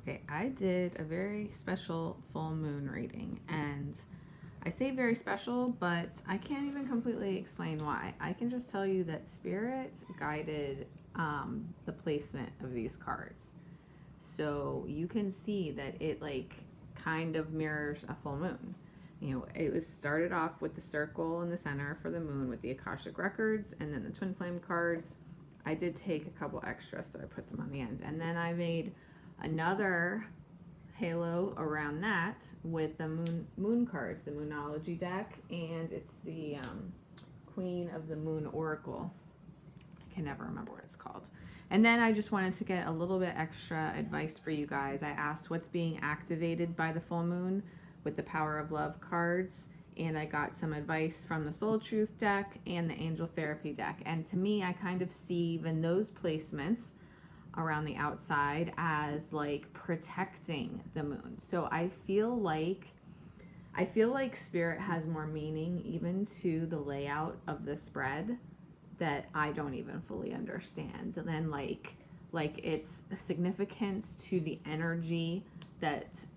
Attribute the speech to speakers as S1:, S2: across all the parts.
S1: Okay, I did a very special full moon reading, and I say very special, but I can't even completely explain why. I can just tell you that Spirit guided the placement of these cards. So you can see that it like kind of mirrors a full moon. You know, it was started off with the circle in the center for the moon with the Akashic Records, and then the twin flame cards. I did take a couple extras, so I put them on the end. And then I made another halo around that with the moon cards, the Moonology deck, and it's the Queen of the Moon Oracle. I can never remember what it's called. And then I just wanted to get a little bit extra advice for you guys. I asked what's being activated by the full moon with the Power of Love cards, and I got some advice from the Soul Truth deck and the Angel Therapy deck. And to me, I kind of see even those placements around the outside as like protecting the moon. So I feel like Spirit has more meaning even to the layout of the spread that I don't even fully understand. And then like it's a significance to the energy that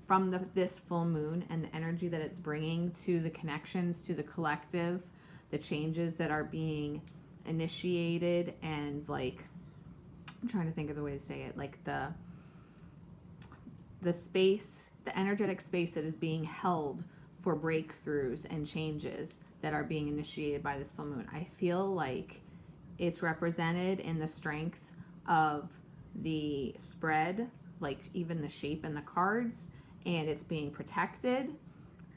S1: from this full moon and the energy that it's bringing to the connections, to the collective, the changes that are being initiated, and like I'm trying to think of the way to say it, like the space, the energetic space that is being held for breakthroughs and changes that are being initiated by this full moon. I feel like it's represented in the strength of the spread, like even the shape and the cards, and it's being protected.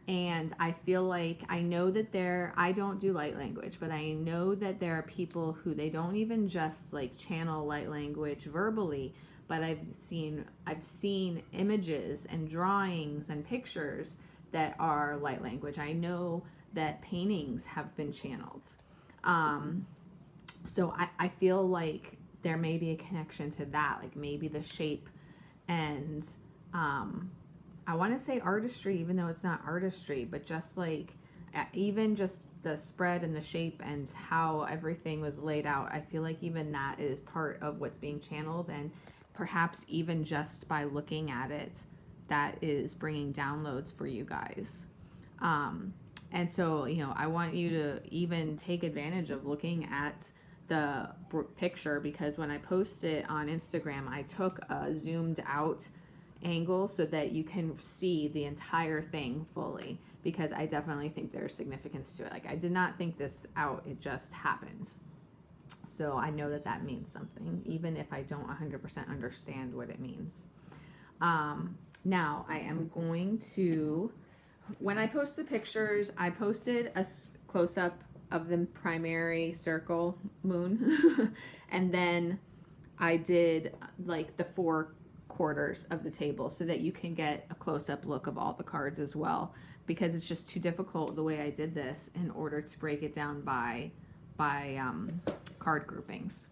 S1: And I feel like I know that I don't do light language, but I know that there are people who they don't even just like channel light language verbally, but I've seen images and drawings and pictures that are light language. I know that paintings have been channeled. So I feel like there may be a connection to that, like maybe the shape and I want to say artistry, even though it's not artistry, but just like even just the spread and the shape and how everything was laid out. I feel like even that is part of what's being channeled, and perhaps even just by looking at it, that is bringing downloads for you guys. And so, you know, I want you to even take advantage of looking at the picture, because when I post it on Instagram, I took a zoomed out angle so that you can see the entire thing fully, because I definitely think there's significance to it. Like I did not think this out, it just happened. So I know that that means something, even if I don't 100% understand what it means. Now I am going to, when I post the pictures, I posted a close-up of the primary circle moon and then I did like the 4 quarters of the table so that you can get a close-up look of all the cards as well, because it's just too difficult the way I did this in order to break it down by card groupings.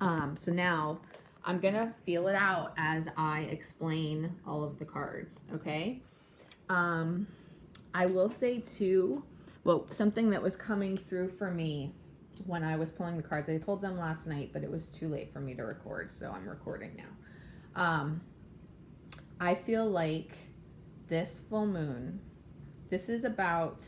S1: So now I'm gonna feel it out as I explain all of the cards, okay? I will say too, well, something that was coming through for me when I was pulling the cards, I pulled them last night, but it was too late for me to record, so I'm recording now. I feel like this full moon, this is about,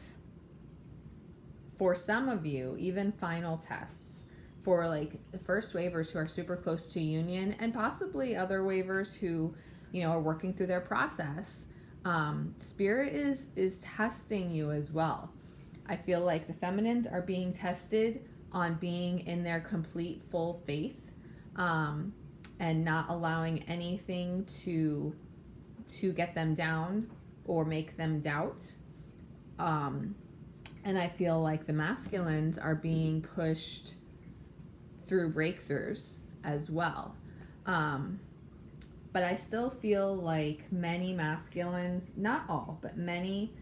S1: for some of you, even final tests. For like the first wavers who are super close to union, and possibly other wavers who, you know, are working through their process. Spirit is testing you as well. I feel like the feminines are being tested on being in their complete full faith, and not allowing anything to get them down or make them doubt. And I feel like the masculines are being pushed through breakthroughs as well. But I still feel like many masculines, not all, but many,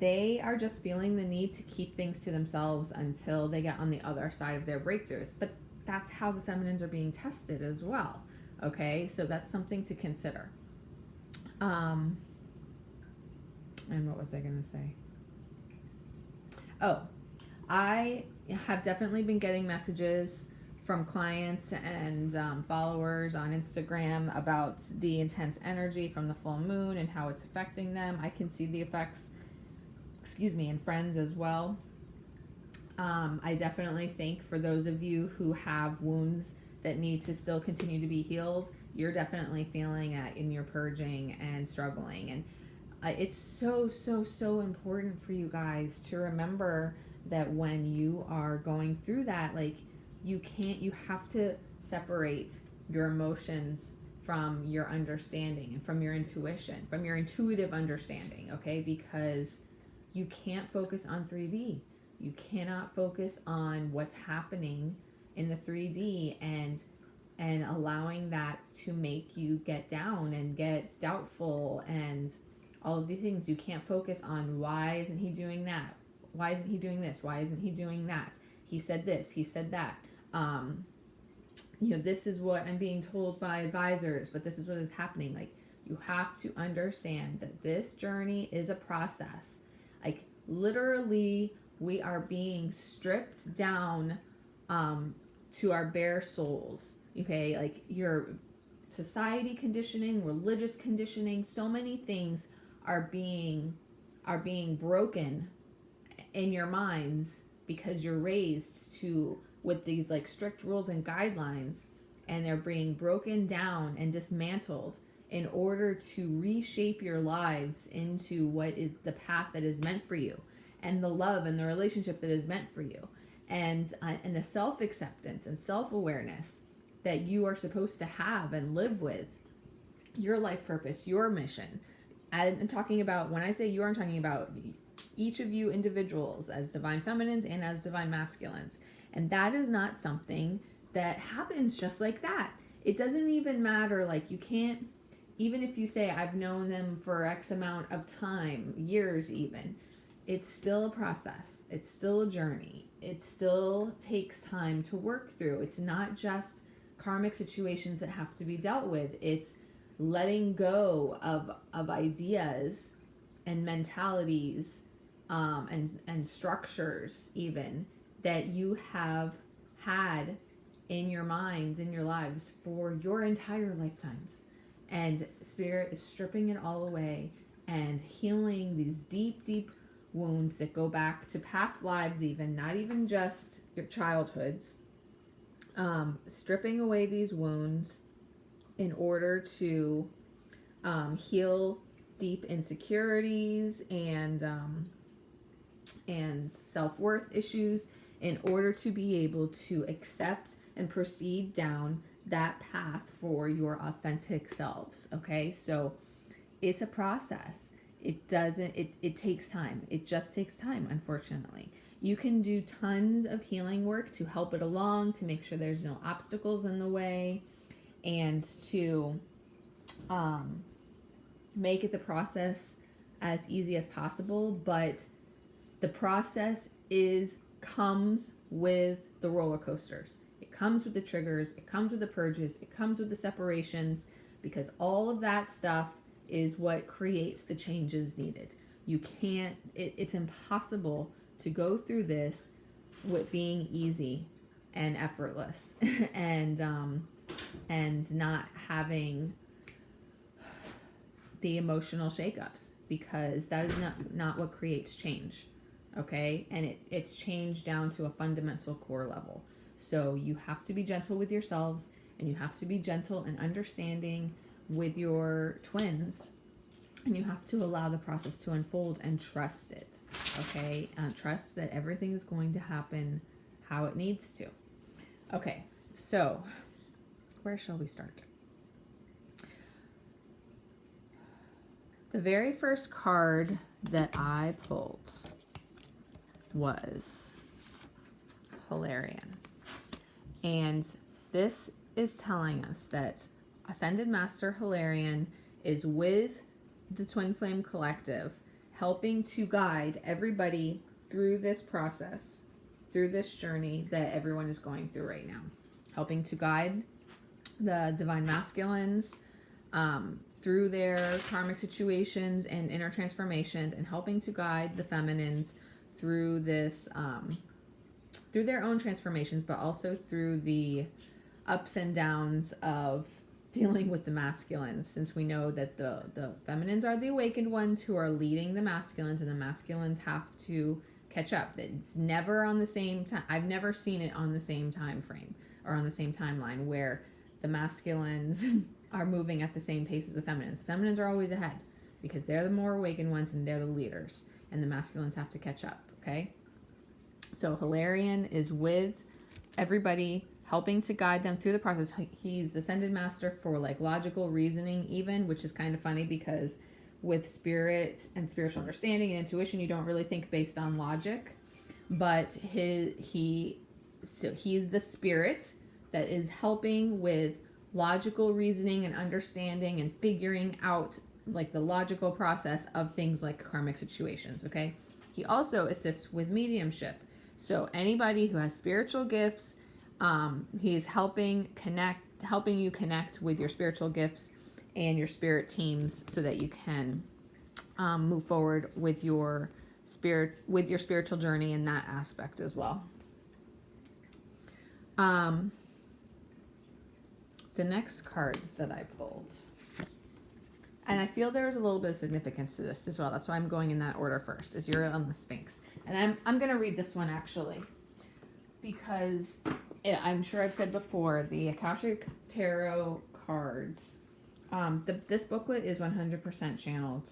S1: they are just feeling the need to keep things to themselves until they get on the other side of their breakthroughs. But that's how the feminines are being tested as well. Okay, so that's something to consider. And what was I going to say? Oh, I have definitely been getting messages from clients and followers on Instagram about the intense energy from the full moon and how it's affecting them. I can see the effects, in friends as well. I definitely think for those of you who have wounds that need to still continue to be healed, you're definitely feeling it in your purging and struggling. And it's so important for you guys to remember that when you are going through that, like, you have to separate your emotions from your understanding and from your intuition, from your intuitive understanding, okay? Because you can't focus on 3D. You cannot focus on what's happening in the 3D and allowing that to make you get down and get doubtful and all of these things. You can't focus on, why isn't he doing that? Why isn't he doing this? Why isn't he doing that? He said this, he said that. This is what I'm being told by advisors, but this is what is happening. Like, you have to understand that this journey is a process. Like, literally, we are being stripped down to our bare souls. Okay, like, your society conditioning, religious conditioning, so many things are being broken in your minds because you're raised with these like strict rules and guidelines, and they're being broken down and dismantled in order to reshape your lives into what is the path that is meant for you, and the love and the relationship that is meant for you, and the self-acceptance and self-awareness that you are supposed to have and live with, your life purpose, your mission. And I'm talking about, when I say you, I'm talking about each of you individuals as divine feminines and as divine masculines. And that is not something that happens just like that. It doesn't even matter. Like, you can't, even if you say, I've known them for X amount of time, years even, it's still a process. It's still a journey. It still takes time to work through. It's not just karmic situations that have to be dealt with. It's letting go of ideas and mentalities and structures even that you have had in your minds, in your lives for your entire lifetimes. And Spirit is stripping it all away and healing these deep wounds that go back to past lives, even not even just your childhoods. Stripping away these wounds in order to heal deep insecurities and self-worth issues, in order to be able to accept and proceed down that path for your authentic selves. Okay, so it's a process. It takes time. It just takes time, unfortunately. You can do tons of healing work to help it along, to make sure there's no obstacles in the way, and to make it the process as easy as possible. But the process comes with the roller coasters. It comes with the triggers. It comes with the purges. It comes with the separations, because all of that stuff is what creates the changes needed. You can't, it's impossible to go through this with being easy and effortless and not having the emotional shakeups, because that is not what creates change. Okay, and it's change down to a fundamental core level. So you have to be gentle with yourselves, and you have to be gentle and understanding with your twins, and you have to allow the process to unfold and trust it. Okay, trust that everything is going to happen how it needs to. Okay, so where shall we start? The very first card that I pulled was Hilarion. And this is telling us that Ascended Master Hilarion is with the Twin Flame Collective, helping to guide everybody through this process, through this journey that everyone is going through right now. Helping to guide the Divine Masculines through their karmic situations and inner transformations, and helping to guide the Feminines through this through their own transformations, but also through the ups and downs of dealing with the masculines, since we know that the feminines are the awakened ones who are leading the masculines, and the masculines have to catch up. It's never on the same time. I've never seen it on the same time frame or on the same timeline where the masculines are moving at the same pace as the feminines. Feminines are always ahead because they're the more awakened ones and they're the leaders, and the masculines have to catch up. Okay, so Hilarion is with everybody, helping to guide them through the process. He's ascended master for like logical reasoning even, which is kind of funny because with spirit and spiritual understanding and intuition, you don't really think based on logic, but he's the spirit that is helping with logical reasoning and understanding and figuring out like the logical process of things like karmic situations. Okay, he also assists with mediumship. So anybody who has spiritual gifts, he's helping you connect with your spiritual gifts and your spirit teams so that you can move forward with your spiritual journey in that aspect as well. The next cards that I pulled, and I feel there's a little bit of significance to this as well. That's why I'm going in that order first, is Uriel and the Sphinx. And I'm going to read this one actually, because I'm sure I've said before, the Akashic Tarot cards, this booklet is 100% channeled.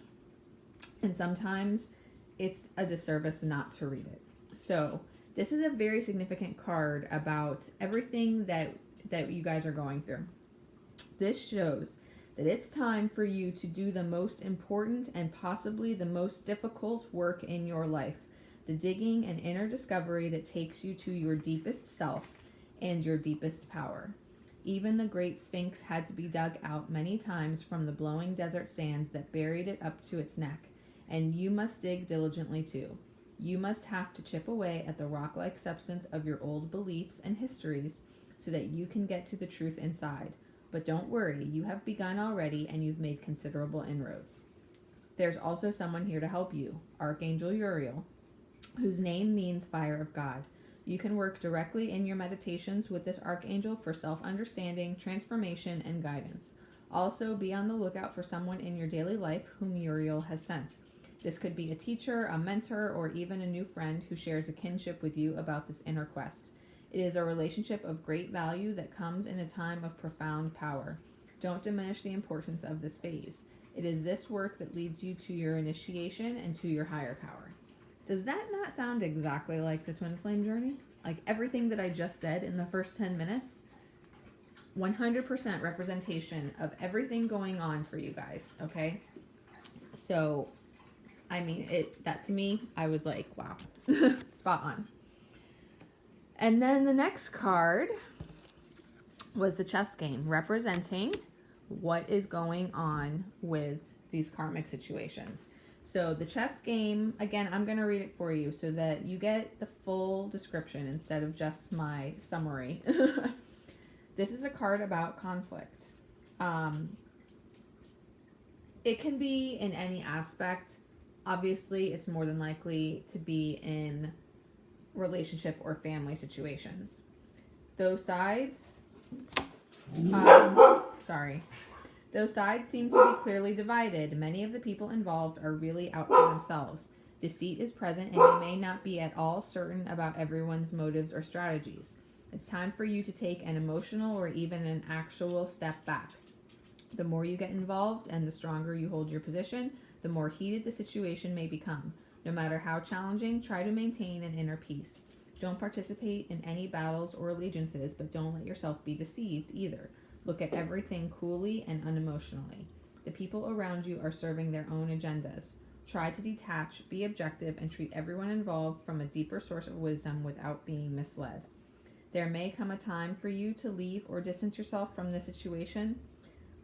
S1: And sometimes it's a disservice not to read it. So this is a very significant card about everything that you guys are going through. This shows that it's time for you to do the most important and possibly the most difficult work in your life. The digging and inner discovery that takes you to your deepest self and your deepest power. Even the great Sphinx had to be dug out many times from the blowing desert sands that buried it up to its neck. And you must dig diligently too. You must have to chip away at the rock-like substance of your old beliefs and histories so that you can get to the truth inside. But don't worry, you have begun already and you've made considerable inroads. There's also someone here to help you, Archangel Uriel, whose name means fire of God. You can work directly in your meditations with this archangel for self-understanding, transformation, and guidance. Also, be on the lookout for someone in your daily life whom Uriel has sent. This could be a teacher, a mentor, or even a new friend who shares a kinship with you about this inner quest. It is a relationship of great value that comes in a time of profound power. Don't diminish the importance of this phase. It is this work that leads you to your initiation and to your higher power. Does that not sound exactly like the Twin Flame journey? Like everything that I just said in the first 10 minutes? 100% representation of everything going on for you guys, okay? So, I mean, that to me, I was like, wow, spot on. And then the next card was the chess game, representing what is going on with these karmic situations. So the chess game, again, I'm going to read it for you so that you get the full description instead of just my summary. This is a card about conflict. It can be in any aspect. Obviously, it's more than likely to be in relationship or family situations. Those sides, those sides seem to be clearly divided. Many of the people involved are really out for themselves. Deceit is present, and you may not be at all certain about everyone's motives or strategies. It's time for you to take an emotional or even an actual step back. The more you get involved and the stronger you hold your position, the more heated the situation may become. No matter how challenging, try to maintain an inner peace. Don't participate in any battles or allegiances, but don't let yourself be deceived either. Look at everything coolly and unemotionally. The people around you are serving their own agendas. Try to detach, be objective, and treat everyone involved from a deeper source of wisdom without being misled. There may come a time for you to leave or distance yourself from the situation,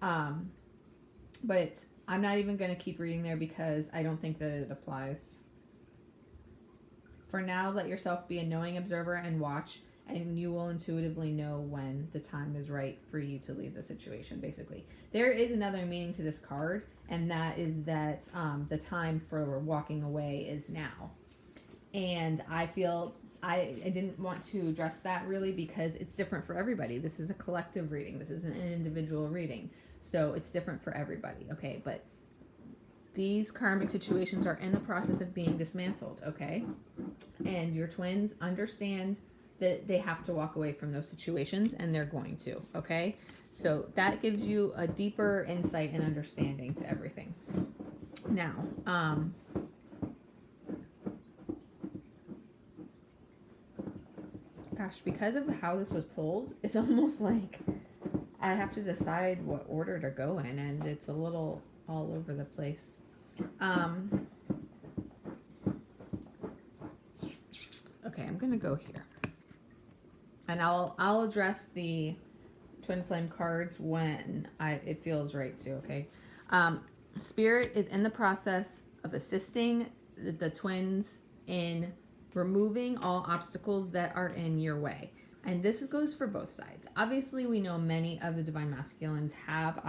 S1: but I'm not even going to keep reading there because I don't think that it applies. For now, let yourself be a knowing observer and watch, and you will intuitively know when the time is right for you to leave the situation, basically. There is another meaning to this card, and that is that the time for walking away is now. And I feel I didn't want to address that really because it's different for everybody. This is a collective reading. This isn't an individual reading. So it's different for everybody. Okay. But these karmic situations are in the process of being dismantled. Okay. And your twins understand that they have to walk away from those situations, and they're going to. Okay. So that gives you a deeper insight and understanding to everything. Now, gosh, because of how this was pulled, it's almost like I have to decide what order to go in, and it's a little all over the place. Okay, I'm gonna go here, and I'll address the twin flame cards when it feels right too. Okay, Spirit is in the process of assisting the twins in removing all obstacles that are in your way. And this goes for both sides. Obviously, we know many of the divine masculines have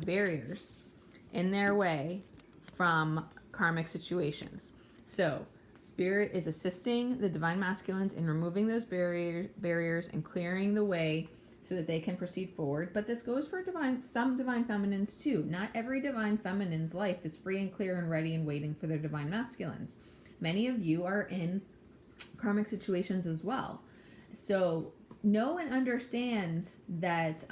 S1: barriers in their way from karmic situations. So, Spirit is assisting the divine masculines in removing those barriers and clearing the way so that they can proceed forward. But this goes for some divine feminines too. Not every divine feminine's life is free and clear and ready and waiting for their divine masculines. Many of you are in karmic situations as well. So know and understand that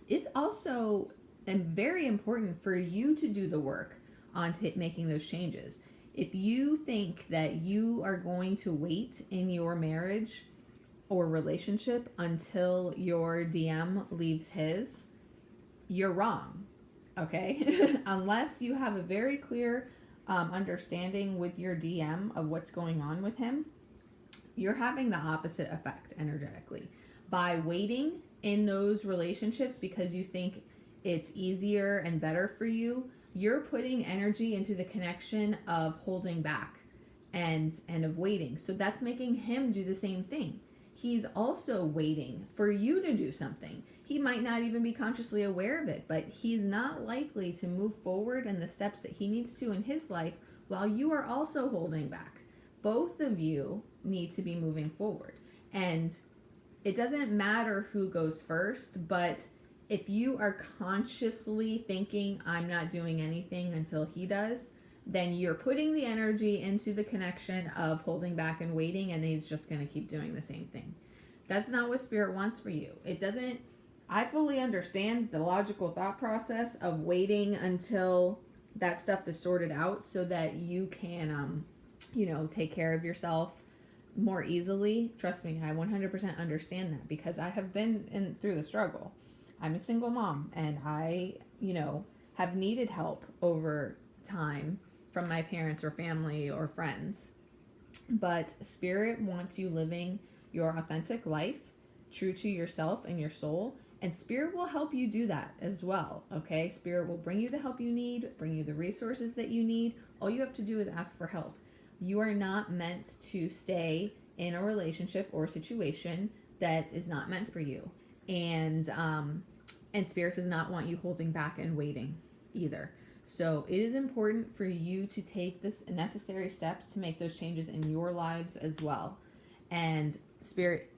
S1: it's also very important for you to do the work on making those changes. If you think that you are going to wait in your marriage or relationship until your DM leaves his, you're wrong. Okay? Unless you have a very clear understanding with your DM of what's going on with him, you're having the opposite effect energetically. By waiting in those relationships because you think it's easier and better for you, you're putting energy into the connection of holding back and of waiting. So that's making him do the same thing. He's also waiting for you to do something. He might not even be consciously aware of it, but he's not likely to move forward in the steps that he needs to in his life while you are also holding back. Both of you need to be moving forward. And it doesn't matter who goes first, but if you are consciously thinking, I'm not doing anything until he does, then you're putting the energy into the connection of holding back and waiting, and he's just going to keep doing the same thing. That's not what Spirit wants for you. It doesn't. I fully understand the logical thought process of waiting until that stuff is sorted out so that you can, take care of yourself more easily. Trust me, I 100% understand that because I have been through the struggle. I'm a single mom, and I, have needed help over time from my parents or family or friends. But Spirit wants you living your authentic life, true to yourself and your soul, and Spirit will help you do that as well, okay? Spirit will bring you the help you need, bring you the resources that you need. All you have to do is ask for help. You are not meant to stay in a relationship or situation that is not meant for you. And Spirit does not want you holding back and waiting either. So it is important for you to take this necessary steps to make those changes in your lives as well. And Spirit,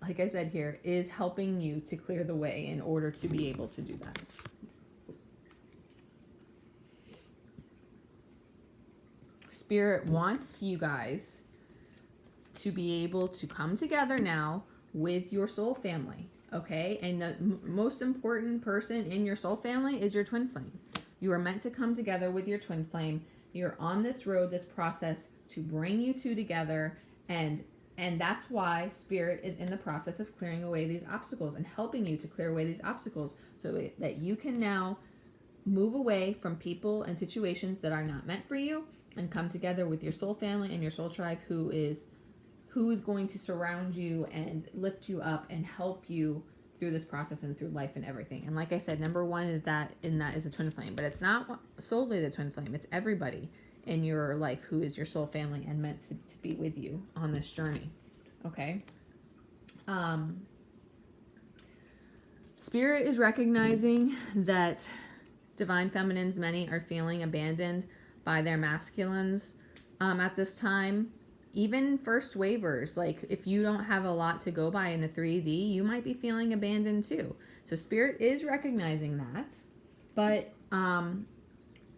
S1: like I said here, is helping you to clear the way in order to be able to do that. Spirit wants you guys to be able to come together now with your soul family, okay? And the most important person in your soul family is your twin flame. You are meant to come together with your twin flame. You're on this road, this process to bring you two together, and that's why Spirit is in the process of clearing away these obstacles and helping you to clear away these obstacles so that you can now move away from people and situations that are not meant for you and come together with your soul family and your soul tribe who is going to surround you and lift you up and help you through this process and through life and everything. And like I said, number one is that is a twin flame, but it's not solely the twin flame. It's everybody in your life who is your soul family and meant to be with you on this journey. Okay. Spirit is recognizing that divine feminines, many are feeling abandoned by their masculines at this time. even first waivers, like if you don't have a lot to go by in the 3D, you might be feeling abandoned too. So spirit is recognizing that, but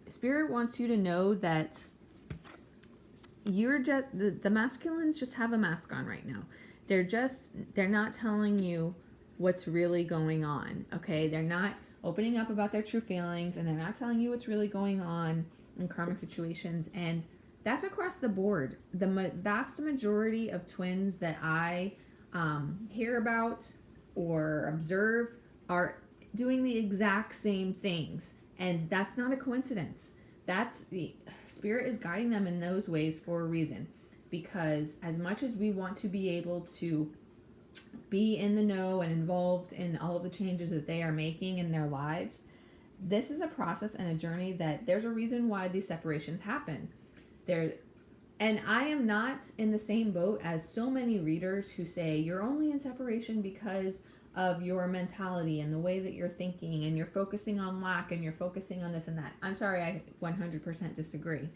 S1: spirit wants you to know that you're just, the masculines just have a mask on right now. They're not telling you what's really going on, okay? They're not opening up about their true feelings, and they're not telling you what's really going on in karmic situations. And that's across the board. The vast majority of twins that I hear about or observe are doing the exact same things. And that's not a coincidence. That's the spirit is guiding them in those ways for a reason. Because as much as we want to be able to be in the know and involved in all of the changes that they are making in their lives, this is a process and a journey that there's a reason why these separations happen. And I am not in the same boat as so many readers who say you're only in separation because of your mentality and the way that you're thinking, and you're focusing on lack, and you're focusing on this and that. I'm sorry, I 100% disagree.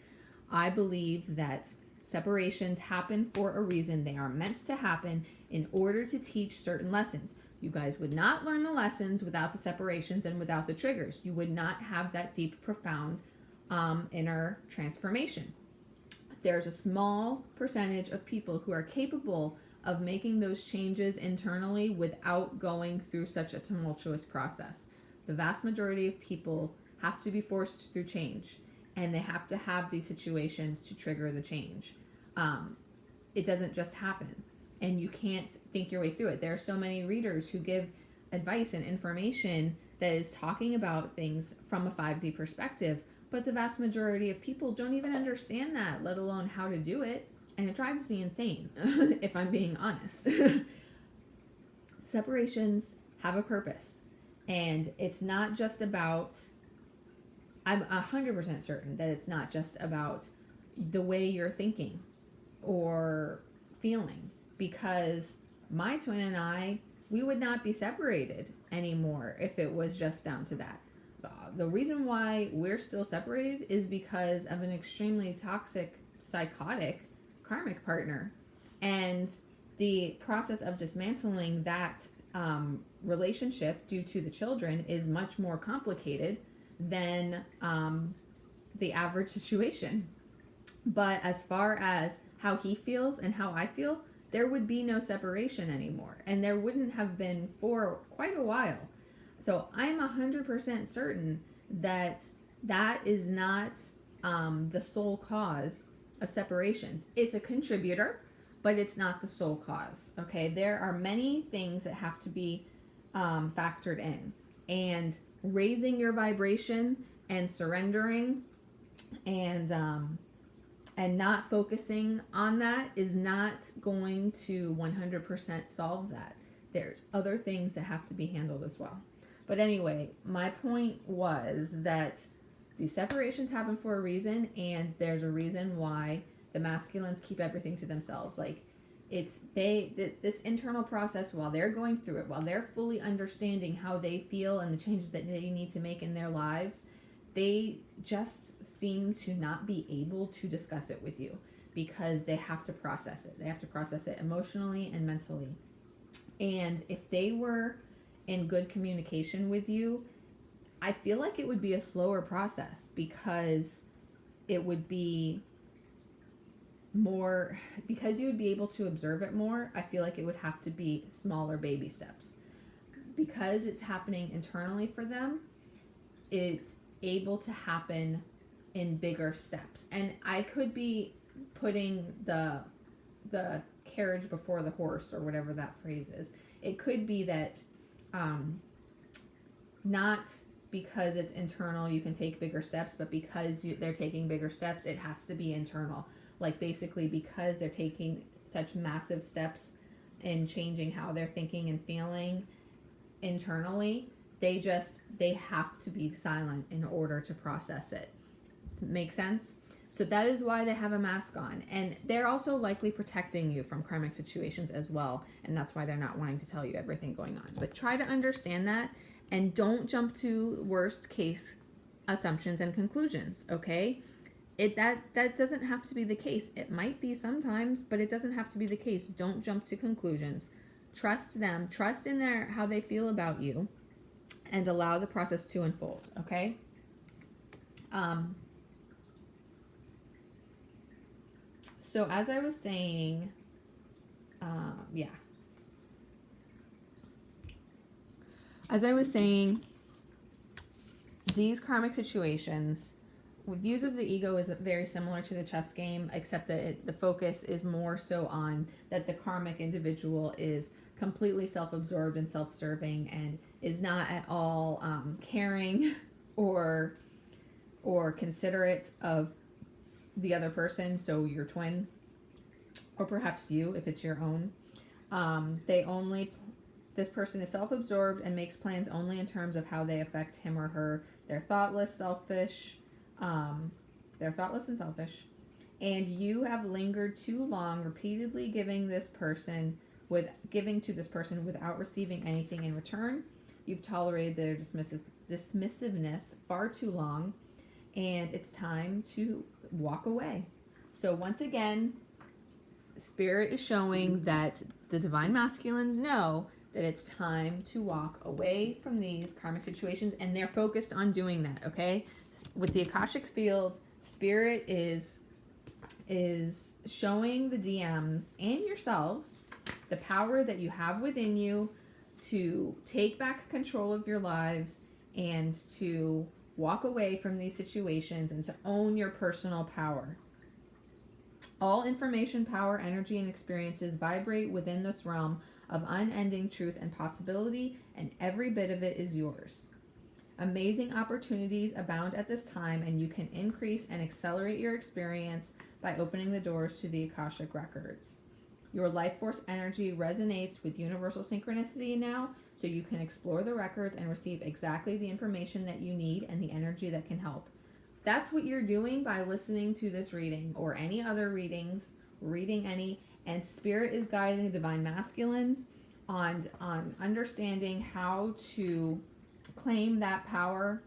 S1: I believe that separations happen for a reason. They are meant to happen in order to teach certain lessons. You guys would not learn the lessons without the separations and without the triggers. You would not have that deep, profound inner transformation. There's a small percentage of people who are capable of making those changes internally without going through such a tumultuous process. The vast majority of people have to be forced through change, and they have to have these situations to trigger the change. It doesn't just happen, and you can't think your way through it. There are so many readers who give advice and information that is talking about things from a 5D perspective, but the vast majority of people don't even understand that, let alone how to do it. And it drives me insane, if I'm being honest. Separations have a purpose. And it's not just about, I'm 100% certain that it's not just about the way you're thinking or feeling. Because my twin and I, we would not be separated anymore if it was just down to that. The reason why we're still separated is because of an extremely toxic, psychotic karmic partner, and the process of dismantling that relationship due to the children is much more complicated than the average situation. But as far as how he feels and how I feel, there would be no separation anymore, and there wouldn't have been for quite a while. So I'm 100% certain that that is not the sole cause of separations. It's a contributor, but it's not the sole cause. Okay, there are many things that have to be factored in, and raising your vibration and surrendering and not focusing on that is not going to 100% solve that. There's other things that have to be handled as well. But anyway, my point was that these separations happen for a reason, and there's a reason why the masculines keep everything to themselves. Like, it's this internal process, while they're going through it, while they're fully understanding how they feel and the changes that they need to make in their lives, they just seem to not be able to discuss it with you because they have to process it. They have to process it emotionally and mentally. And if they were in good communication with you, I feel like it would be a slower process, because it would be more, because you would be able to observe it more. I feel like it would have to be smaller baby steps, because it's happening internally for them. It's able to happen in bigger steps. And I could be putting the carriage before the horse, or whatever that phrase is. It could be that not because it's internal you can take bigger steps, but because they're taking bigger steps, it has to be internal. Like, basically, because they're taking such massive steps in changing how they're thinking and feeling internally, they have to be silent in order to process it. Make sense? So that is why they have a mask on. And they're also likely protecting you from karmic situations as well. And that's why they're not wanting to tell you everything going on. But try to understand that, and don't jump to worst case assumptions and conclusions, okay? That doesn't have to be the case. It might be sometimes, but it doesn't have to be the case. Don't jump to conclusions. Trust them. Trust in their how they feel about you, and allow the process to unfold. Okay. So as I was saying, as I was saying, these karmic situations with views of the ego is very similar to the chess game, except that the focus is more so on that the karmic individual is completely self-absorbed and self-serving and is not at all caring or considerate of the other person, so your twin, or perhaps you if it's your own. This person is self-absorbed and makes plans only in terms of how they affect him or her. They're thoughtless, selfish. They're thoughtless and selfish. And you have lingered too long, repeatedly giving to this person without receiving anything in return. You've tolerated their dismissiveness far too long, and it's time to walk away. So once again, Spirit is showing that the divine masculines know that it's time to walk away from these karmic situations, and they're focused on doing that, okay? With the Akashic field, Spirit is showing the DMs and yourselves the power that you have within you to take back control of your lives and to walk away from these situations and to own your personal power. All information, power, energy, and experiences vibrate within this realm of unending truth and possibility, and every bit of it is yours. Amazing opportunities abound at this time, and you can increase and accelerate your experience by opening the doors to the Akashic Records. Your life force energy resonates with universal synchronicity now, so you can explore the records and receive exactly the information that you need and the energy that can help. That's what you're doing by listening to this reading or any other readings, reading any, and Spirit is guiding the divine masculines on understanding how to claim that power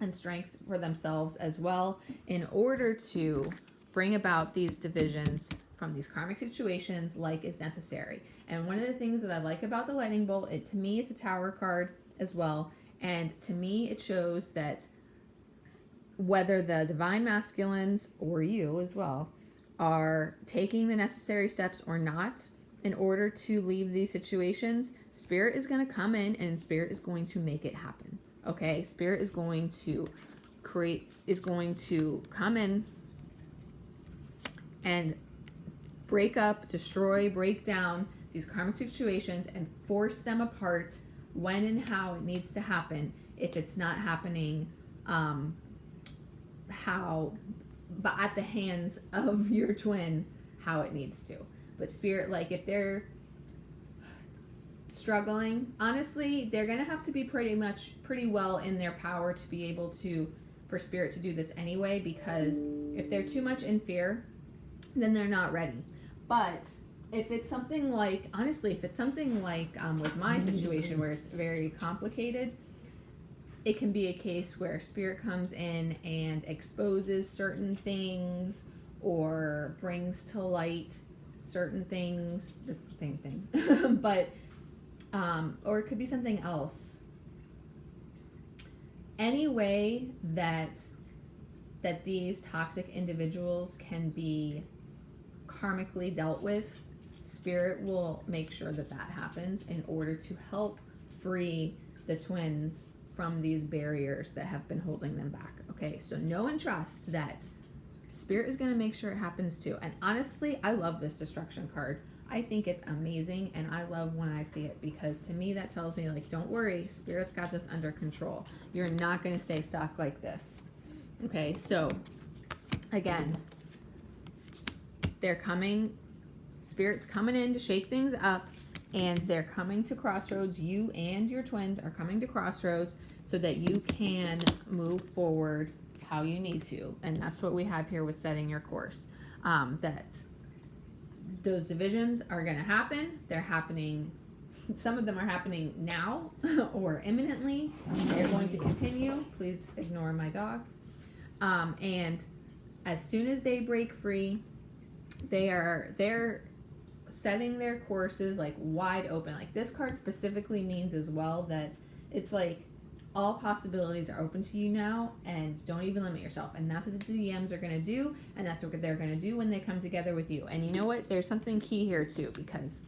S1: and strength for themselves as well in order to bring about these divisions from these karmic situations like is necessary. And one of the things that I like about the lightning bolt, to me it's a tower card as well, and to me it shows that whether the divine masculines or you as well are taking the necessary steps or not in order to leave these situations, Spirit is going to come in and Spirit is going to make it happen. Okay? Spirit is going to come in and break up, destroy, break down these karmic situations and force them apart when and how it needs to happen. If it's not happening, but at the hands of your twin, how it needs to. But Spirit, like if they're struggling, honestly, they're going to have to be pretty well in their power to be able for Spirit to do this anyway, because if they're too much in fear, then they're not ready. But if it's something like, honestly, with my situation where it's very complicated, it can be a case where Spirit comes in and exposes certain things or brings to light certain things. That's the same thing. But, or it could be something else. Any way that these toxic individuals can be karmically dealt with, Spirit will make sure that happens in order to help free the twins from these barriers that have been holding them back. Okay, so know and trust that Spirit is going to make sure it happens too. And honestly, I love this destruction card. I think it's amazing, and I love when I see it, because to me that tells me, like, don't worry, Spirit's got this under control. You're not going to stay stuck like this. Okay, so again, they're coming, Spirit's coming in to shake things up, and they're coming to crossroads. You and your twins are coming to crossroads so that you can move forward how you need to. And that's what we have here with setting your course. That those divisions are going to happen. They're happening. Some of them are happening now or imminently. They're going to continue. Please ignore my dog. And as soon as they break free, they're setting their courses like wide open. Like this card specifically means as well that it's like all possibilities are open to you now, and don't even limit yourself. And that's what the DMs are going to do, and that's what they're going to do when they come together with you. And you know what? There's something key here too, because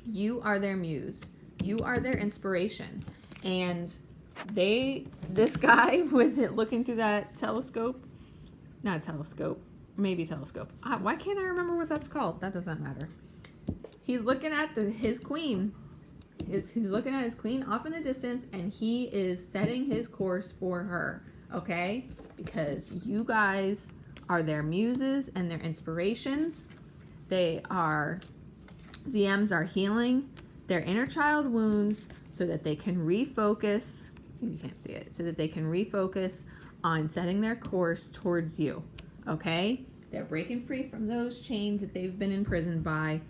S1: you are their muse. You are their inspiration. And this guy with it looking through that telescope, not telescope, maybe telescope. Why can't I remember what that's called? That doesn't matter. He's looking at his queen. He's looking at his queen off in the distance, and he is setting his course for her, okay? Because you guys are their muses and their inspirations. DMs are healing their inner child wounds so that they can refocus. You can't see it. So that they can refocus on setting their course towards you, okay? They're breaking free from those chains that they've been imprisoned by,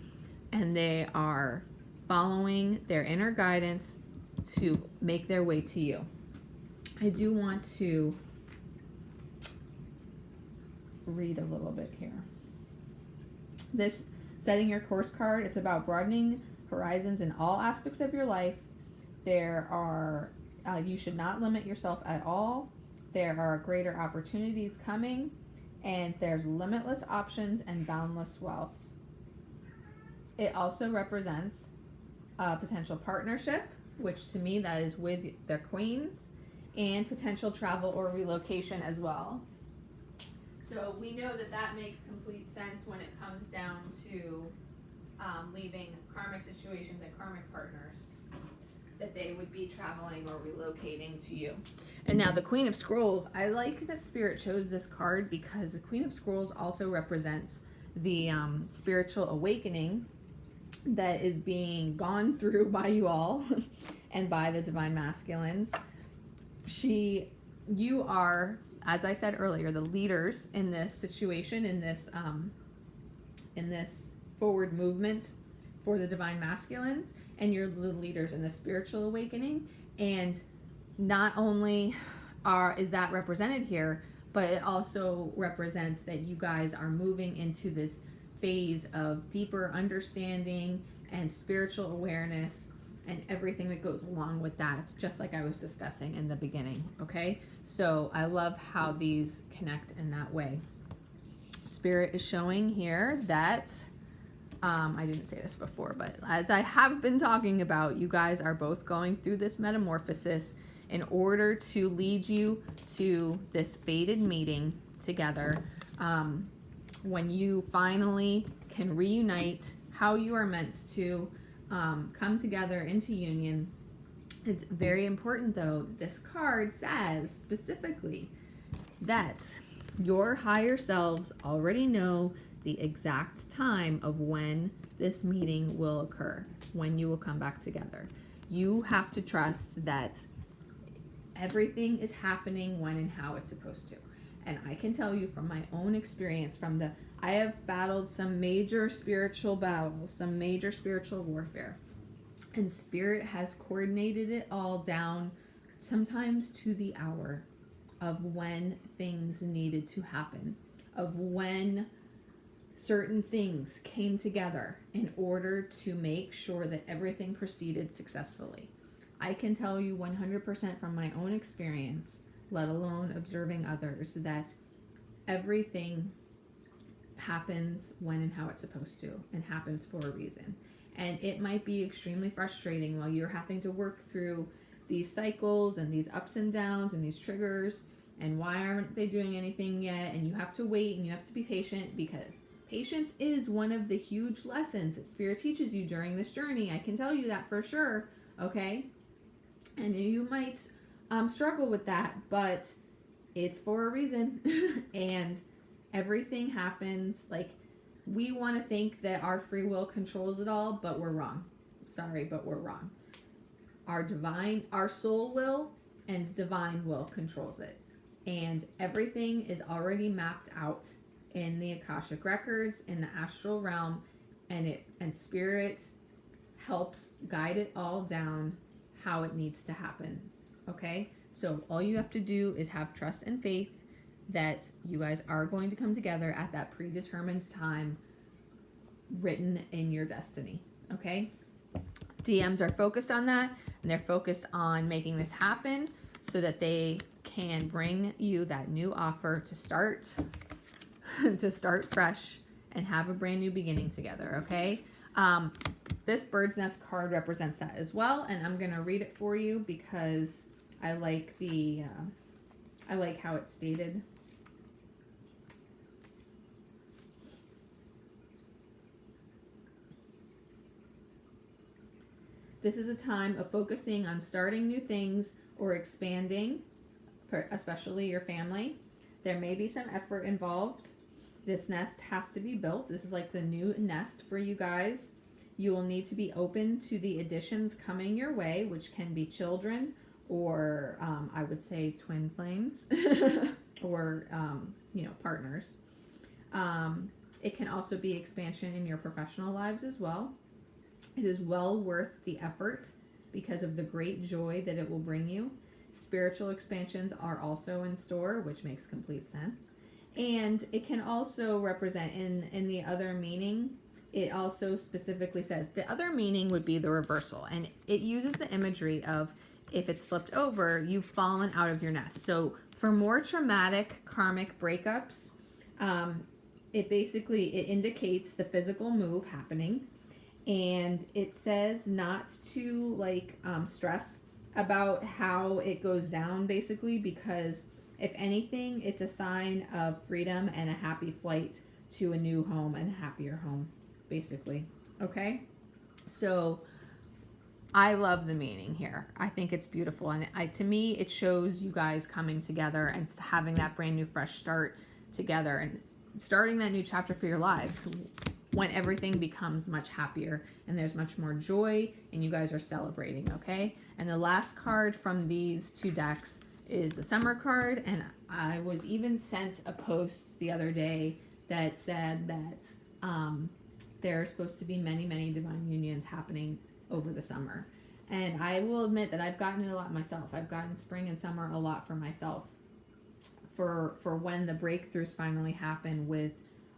S1: and they are following their inner guidance to make their way to you. I do want to read a little bit here. This setting your course card, it's about broadening horizons in all aspects of your life. You should not limit yourself at all. There are greater opportunities coming, and there's limitless options and boundless wealth. It also represents a potential partnership, which to me that is with their queens, and potential travel or relocation as well. So we know that makes complete sense when it comes down to leaving karmic situations and karmic partners, that they would be traveling or relocating to you. And now the Queen of Scrolls, I like that Spirit chose this card because the Queen of Scrolls also represents the spiritual awakening that is being gone through by you all and by the divine masculines. You are, as I said earlier, the leaders in this situation, in this forward movement for the divine masculines, and you're the leaders in the spiritual awakening. And not only is that represented here, but it also represents that you guys are moving into this phase of deeper understanding and spiritual awareness and everything that goes along with that. It's just like I was discussing in the beginning, okay? So I love how these connect in that way. Spirit is showing here that, I didn't say this before, but as I have been talking about, you guys are both going through this metamorphosis in order to lead you to this fated meeting together. When you finally can reunite how you are meant to come together into union. It's very important, though, this card says specifically that your higher selves already know the exact time of when this meeting will occur, when you will come back together. You have to trust that everything is happening when and how it's supposed to. And I can tell you from my own experience, I have battled some major spiritual battles, some major spiritual warfare. And Spirit has coordinated it all down, sometimes to the hour of when things needed to happen, of when certain things came together in order to make sure that everything proceeded successfully. I can tell you 100% from my own experience, let alone observing others, that everything happens when and how it's supposed to, and happens for a reason. And it might be extremely frustrating while you're having to work through these cycles and these ups and downs and these triggers, and why aren't they doing anything yet, and you have to wait and you have to be patient, because patience is one of the huge lessons that Spirit teaches you during this journey. I can tell you that for sure, okay? And you might struggle with that, but it's for a reason. And everything happens, like, we want to think that our free will controls it all, but we're wrong. Sorry, but we're wrong. Our soul will and divine will controls it. And everything is already mapped out in the Akashic Records, in the astral realm, and Spirit helps guide it all down how it needs to happen. Okay? So all you have to do is have trust and faith, that you guys are going to come together at that predetermined time written in your destiny. Okay? DMs are focused on that, and they're focused on making this happen so that they can bring you that new offer to start fresh and have a brand new beginning together. Okay? This bird's nest card represents that as well, and I'm gonna read it for you because I like I like how it's stated. This is a time of focusing on starting new things or expanding, especially your family. There may be some effort involved. This nest has to be built. This is like the new nest for you guys. You will need to be open to the additions coming your way, which can be children or I would say twin flames or, partners. It can also be expansion in your professional lives as well. It is well worth the effort because of the great joy that it will bring you. Spiritual expansions are also in store, which makes complete sense. And it can also represent in the other meaning, it also specifically says the other meaning would be the reversal. And it uses the imagery of if it's flipped over, you've fallen out of your nest. So for more traumatic karmic breakups, it indicates the physical move happening. And it says not to stress about how it goes down, basically, because if anything, it's a sign of freedom and a happy flight to a new home and a happier home, basically. Okay? So I love the meaning here. I think it's beautiful. And to me, it shows you guys coming together and having that brand new fresh start together and starting that new chapter for your lives when everything becomes much happier and there's much more joy and you guys are celebrating, okay? And the last card from these two decks is the summer card, and I was even sent a post the other day that said that there are supposed to be many, many divine unions happening over the summer. And I will admit that I've gotten it a lot myself. I've gotten spring and summer a lot for myself for when the breakthroughs finally happen with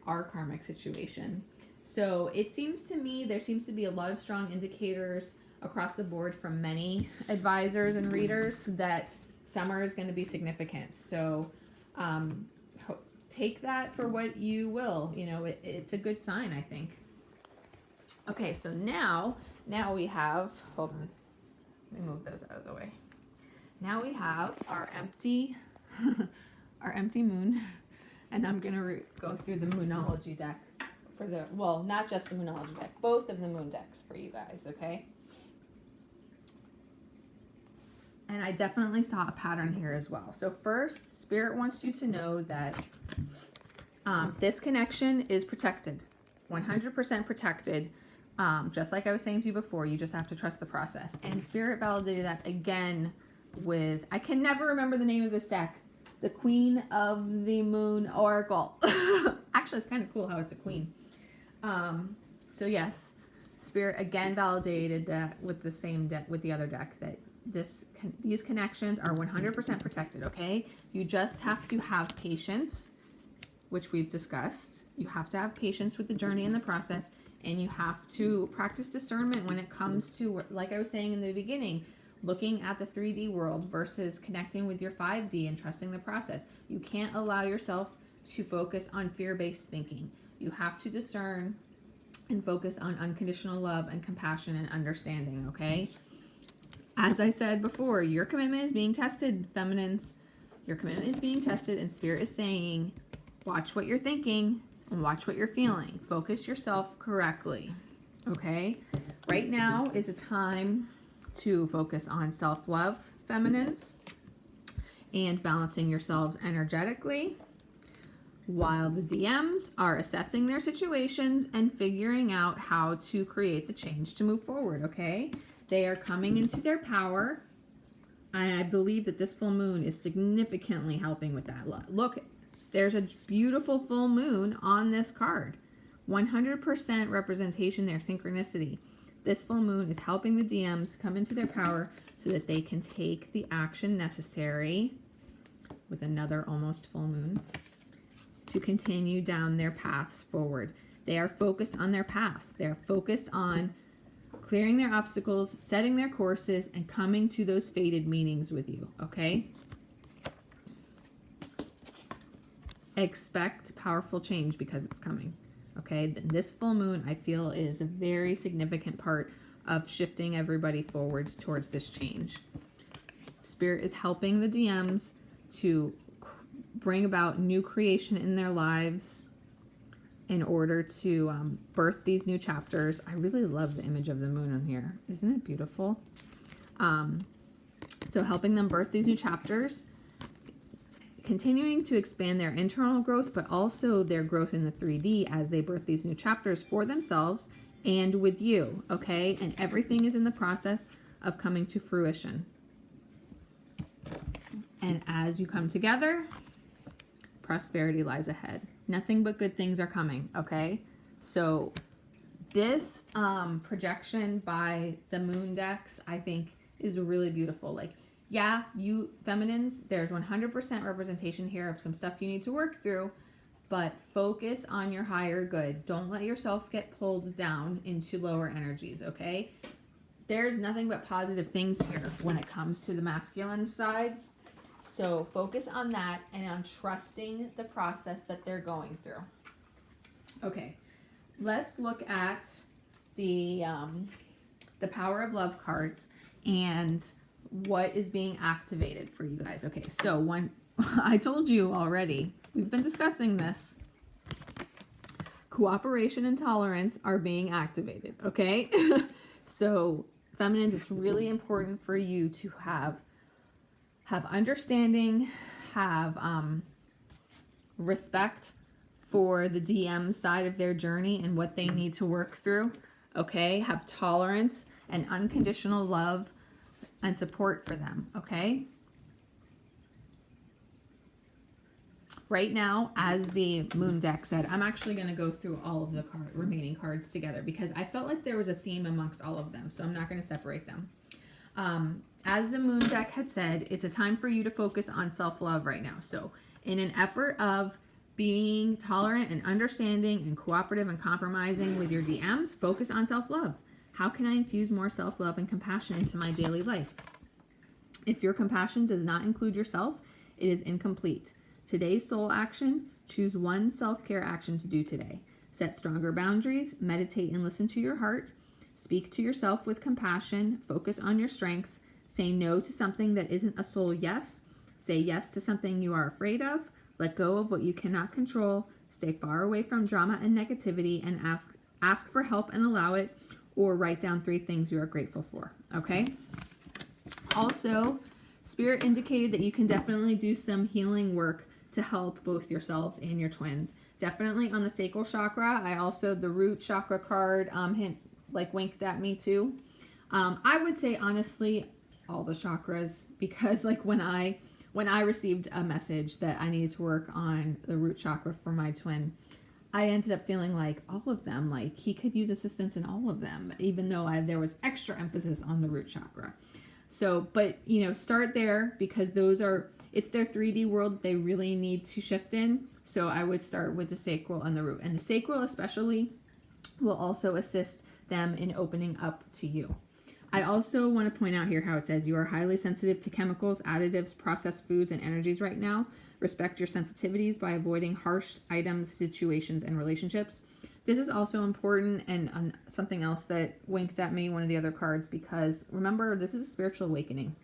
S1: our karmic situation. So it seems to me there seems to be a lot of strong indicators across the board from many advisors and readers that summer is going to be significant. So take that for what you will. It's a good sign, I think. Okay, so now we have, hold on, let me move those out of the way. Now we have our empty moon, and I'm going to go through the Moonology deck. Not just the Moonology deck, both of the moon decks for you guys, okay? And I definitely saw a pattern here as well. So first, Spirit wants you to know that this connection is protected, 100% protected. Just like I was saying to you before, you just have to trust the process. And Spirit validated that again with, I can never remember the name of this deck, the Queen of the Moon Oracle. Actually, it's kind of cool how it's a queen. So yes, Spirit again validated that with the same deck, with the other deck, that these connections are 100% protected, okay? You just have to have patience, which we've discussed. You have to have patience with the journey and the process, and you have to practice discernment when it comes to, like I was saying in the beginning, looking at the 3D world versus connecting with your 5D and trusting the process. You can't allow yourself to focus on fear-based thinking. You have to discern and focus on unconditional love and compassion and understanding, okay? As I said before, your commitment is being tested, feminines. Your commitment is being tested, and Spirit is saying, watch what you're thinking and watch what you're feeling. Focus yourself correctly, okay? Right now is a time to focus on self-love, feminines, and balancing yourselves energetically, while the DMs are assessing their situations and figuring out how to create the change to move forward, okay? They are coming into their power, and I believe that this full moon is significantly helping with that. Look, there's a beautiful full moon on this card. 100% representation there, synchronicity. This full moon is helping the DMs come into their power so that they can take the action necessary with another almost full moon, to continue down their paths forward. They are focused on their paths. They are focused on clearing their obstacles, setting their courses, and coming to those fated meetings with you, okay? Expect powerful change because it's coming, okay? This full moon, I feel, is a very significant part of shifting everybody forward towards this change. Spirit is helping the DMs to bring about new creation in their lives in order to birth these new chapters. I really love the image of the moon on here. Isn't it beautiful? So helping them birth these new chapters, continuing to expand their internal growth, but also their growth in the 3D as they birth these new chapters for themselves and with you, okay? And everything is in the process of coming to fruition. And as you come together, prosperity lies ahead. Nothing but good things are coming, okay? So this projection by the moon decks, I think, is really beautiful. Like, yeah, you feminines, there's 100% representation here of some stuff you need to work through, but focus on your higher good. Don't let yourself get pulled down into lower energies, okay? There's nothing but positive things here when it comes to the masculine sides. So focus on that and on trusting the process that they're going through. Okay, let's look at the Power of Love cards and what is being activated for you guys. Okay, so one, I told you already, we've been discussing this. Cooperation and tolerance are being activated, okay? So feminines, it's really important for you to have understanding, have respect for the DM side of their journey and what they need to work through, okay? Have tolerance and unconditional love and support for them, okay? Right now, as the moon deck said, I'm actually going to go through all of the remaining cards together because I felt like there was a theme amongst all of them, so I'm not going to separate them. As the moon deck had said, it's a time for you to focus on self-love right now. So in an effort of being tolerant and understanding and cooperative and compromising with your DMs, focus on self-love. How can I infuse more self-love and compassion into my daily life? If your compassion does not include yourself, it is incomplete. Today's soul action, choose one self-care action to do today. Set stronger boundaries, meditate and listen to your heart. Speak to yourself with compassion, focus on your strengths. Say no to something that isn't a soul yes. Say yes to something you are afraid of. Let go of what you cannot control. Stay far away from drama and negativity and ask for help and allow it, or write down 3 things you are grateful for, okay? Also, Spirit indicated that you can definitely do some healing work to help both yourselves and your twins. Definitely on the sacral chakra. I also, the root chakra card winked at me too. I would say honestly, all the chakras, because like when I received a message that I needed to work on the root chakra for my twin, I ended up feeling like all of them, like he could use assistance in all of them, even though there was extra emphasis on the root chakra. So, but start there because it's their 3D world that they really need to shift in. So I would start with the sacral and the root, and the sacral especially will also assist them in opening up to you. I also want to point out here how it says you are highly sensitive to chemicals, additives, processed foods, and energies right now. Respect your sensitivities by avoiding harsh items, situations, and relationships. This is also important and something else that winked at me, one of the other cards, because remember, this is a spiritual awakening.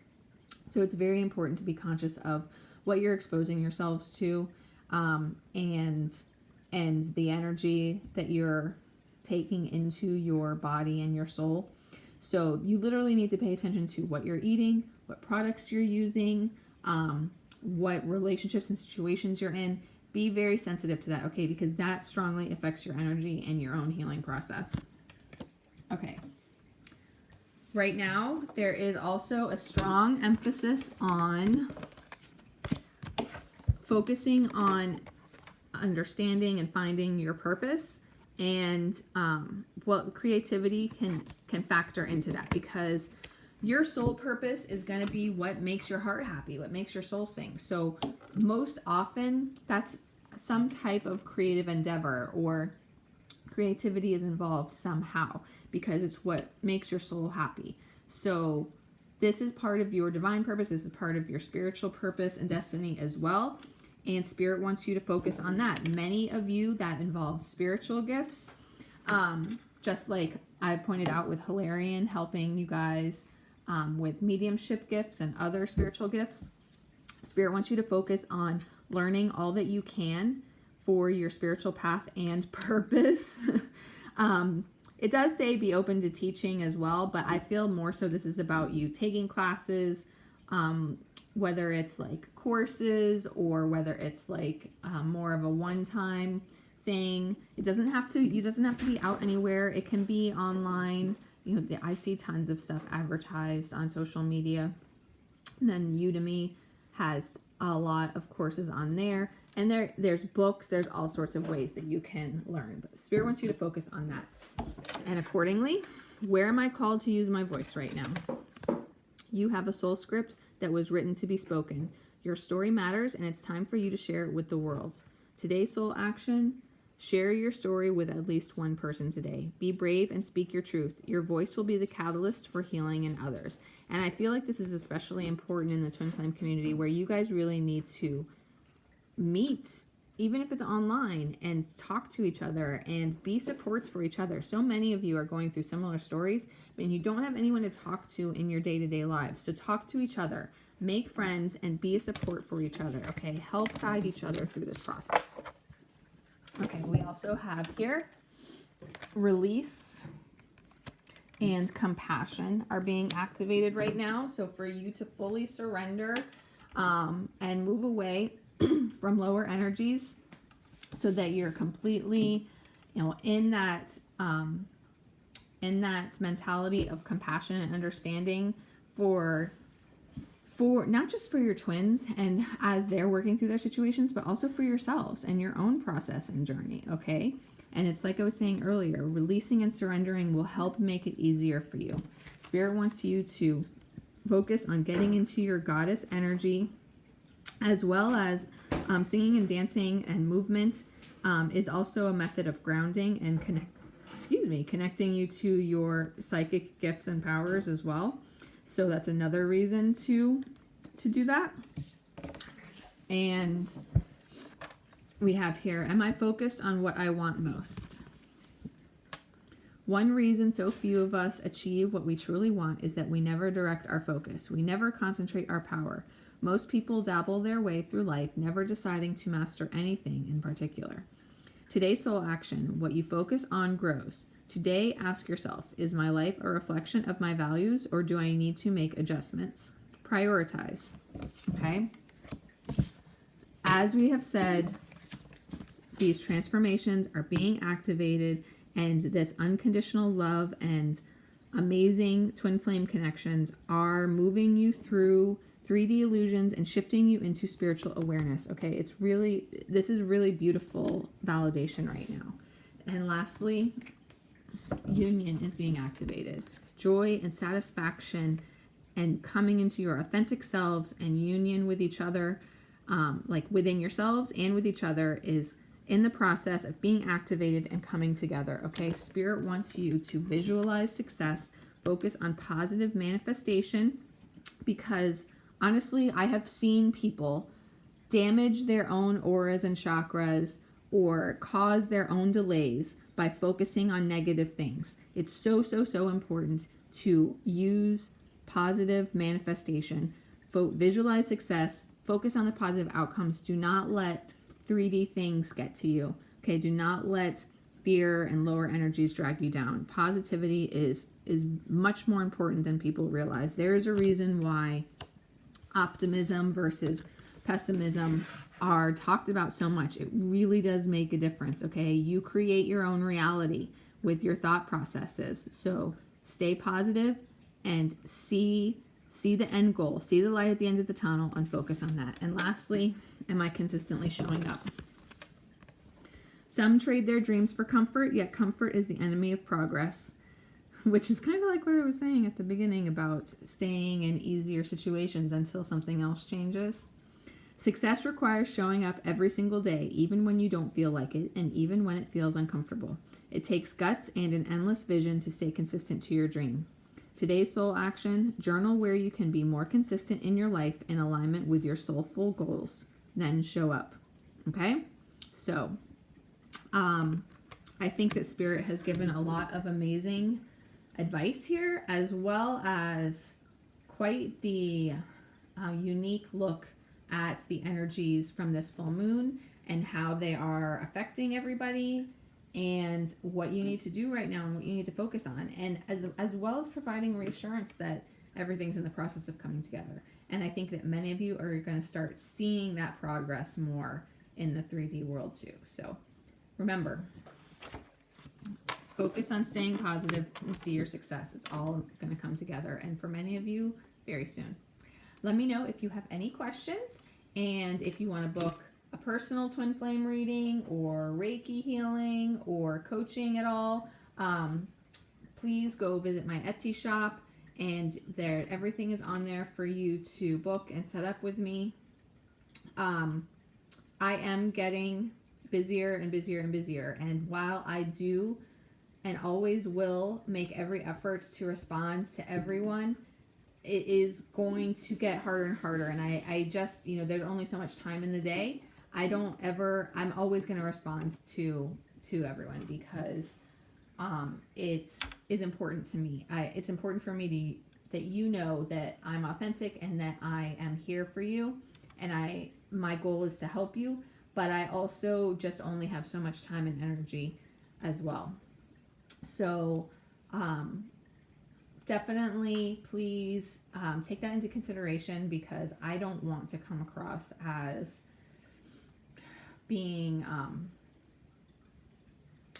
S1: So it's very important to be conscious of what you're exposing yourselves to and the energy that you're taking into your body and your soul. So you literally need to pay attention to what you're eating, what products you're using, what relationships and situations you're in. Be very sensitive to that, okay? Because that strongly affects your energy and your own healing process. Okay. Right now, there is also a strong emphasis on focusing on understanding and finding your purpose, and creativity can factor into that, because your soul purpose is going to be what makes your heart happy, what makes your soul sing. So most often that's some type of creative endeavor, or creativity is involved somehow because it's what makes your soul happy. So this is part of your divine purpose. This is part of your spiritual purpose and destiny as well. And Spirit wants you to focus on that. Many of you, that involves spiritual gifts. Just like I pointed out with Hilarion, helping you guys with mediumship gifts and other spiritual gifts. Spirit wants you to focus on learning all that you can for your spiritual path and purpose. It does say be open to teaching as well, but I feel more so this is about you taking classes, whether it's like courses or whether it's like more of a one-time thing. It doesn't have to, you doesn't have to be out anywhere. It can be online. You know, I see tons of stuff advertised on social media. And then Udemy has a lot of courses on there. And there's books, there's all sorts of ways that you can learn. But Spirit wants you to focus on that. And accordingly, where am I called to use my voice right now? You have a soul script that was written to be spoken. Your story matters, and it's time for you to share it with the world. Today's soul action: share your story with at least one person today. Be brave and speak your truth. Your voice will be the catalyst for healing in others. And I feel like this is especially important in the Twin Flame community, where you guys really need to meet, even if it's online, and talk to each other and be supports for each other. So many of you are going through similar stories, and you don't have anyone to talk to in your day-to-day lives. So talk to each other, make friends, and be a support for each other, okay? Help guide each other through this process. Okay, we also have here release and compassion are being activated right now. So for you to fully surrender and move away from lower energies, so that you're completely, you know, in that mentality of compassion and understanding for not just for your twins and as they're working through their situations, but also for yourselves and your own process and journey, okay? And it's like I was saying earlier, releasing and surrendering will help make it easier for you. Spirit wants you to focus on getting into your goddess energy, as well as singing and dancing and movement is also a method of grounding and connecting you to your psychic gifts and powers as well. So that's another reason to do that. And we have here, am I focused on what I want most? One reason so few of us achieve what we truly want is that we never direct our focus. We never concentrate our power. Most people dabble their way through life, never deciding to master anything in particular. Today's soul action: what you focus on grows. Today, ask yourself, is my life a reflection of my values, or do I need to make adjustments? Prioritize, okay? As we have said, these transformations are being activated, and this unconditional love and amazing twin flame connections are moving you through 3D illusions and shifting you into spiritual awareness, okay? This is really beautiful validation right now. And lastly, union is being activated. Joy and satisfaction and coming into your authentic selves and union with each other, like within yourselves and with each other, is in the process of being activated and coming together, okay? Spirit wants you to visualize success, focus on positive manifestation, because honestly, I have seen people damage their own auras and chakras or cause their own delays by focusing on negative things. It's so important to use positive manifestation, visualize success, focus on the positive outcomes. Do not let 3D things get to you, okay? Do not let fear and lower energies drag you down. Positivity is much more important than people realize. There is a reason why optimism versus pessimism are talked about so much. It really does make a difference, okay? You create your own reality with your thought processes. So stay positive and see the end goal, see the light at the end of the tunnel, and focus on that. And lastly, am I consistently showing up? Some trade their dreams for comfort, yet comfort is the enemy of progress. which is kind of like what I was saying at the beginning about staying in easier situations until something else changes. Success requires showing up every single day, even when you don't feel like it, and even when it feels uncomfortable. It takes guts and an endless vision to stay consistent to your dream. Today's soul action: journal where you can be more consistent in your life in alignment with your soulful goals. Then show up. Okay? So, I think that Spirit has given a lot of amazing advice here, as well as quite the unique look at the energies from this full moon and how they are affecting everybody and what you need to do right now and what you need to focus on, and as well as providing reassurance that everything's in the process of coming together. And I think that many of you are going to start seeing that progress more in the 3D world too. So remember, focus on staying positive and see your success. It's all going to come together, and for many of you, very soon. Let me know if you have any questions, and if you want to book a personal twin flame reading or Reiki healing or coaching at all, please go visit my Etsy shop, and there everything is on there for you to book and set up with me. I am getting busier and busier and busier, and while I do and always will make every effort to respond to everyone, it is going to get harder and harder. And I just, there's only so much time in the day. I'm always going to respond to everyone because it is important to me. It's important for me that you know that I'm authentic and that I am here for you. And my goal is to help you, but I also just only have so much time and energy as well. So, definitely please take that into consideration, because I don't want to come across as being,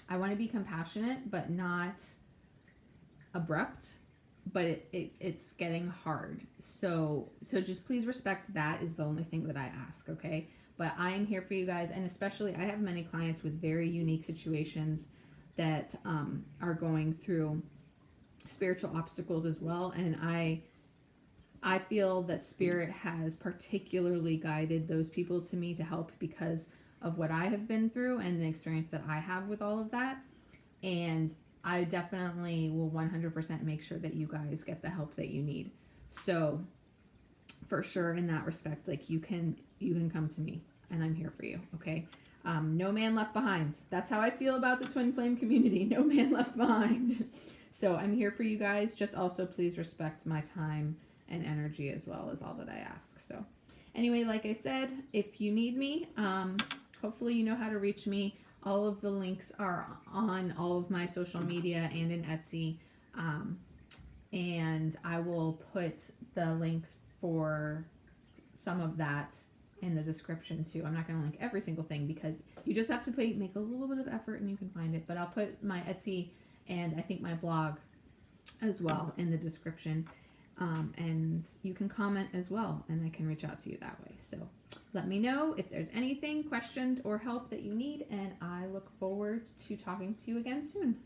S1: I want to be compassionate, but not abrupt, but it's getting hard. So just please respect that is the only thing that I ask, okay? But I am here for you guys, and especially I have many clients with very unique situations that are going through spiritual obstacles as well, and I feel that Spirit has particularly guided those people to me to help because of what I have been through and the experience that I have with all of that. And I definitely will 100% make sure that you guys get the help that you need. So for sure, in that respect, like you can come to me and I'm here for you. Okay. No man left behind. That's how I feel about the twin flame community. No man left behind. So I'm here for you guys. Just also please respect my time and energy as well, is all that I ask. So anyway, like I said, if you need me, hopefully you know how to reach me. All of the links are on all of my social media and in Etsy. And I will put the links for some of that in the description too. I'm not going to link every single thing because you just have to make a little bit of effort and you can find it. But I'll put my Etsy and I think my blog as well in the description. And you can comment as well, and I can reach out to you that way. So let me know if there's anything, questions, or help that you need, and I look forward to talking to you again soon.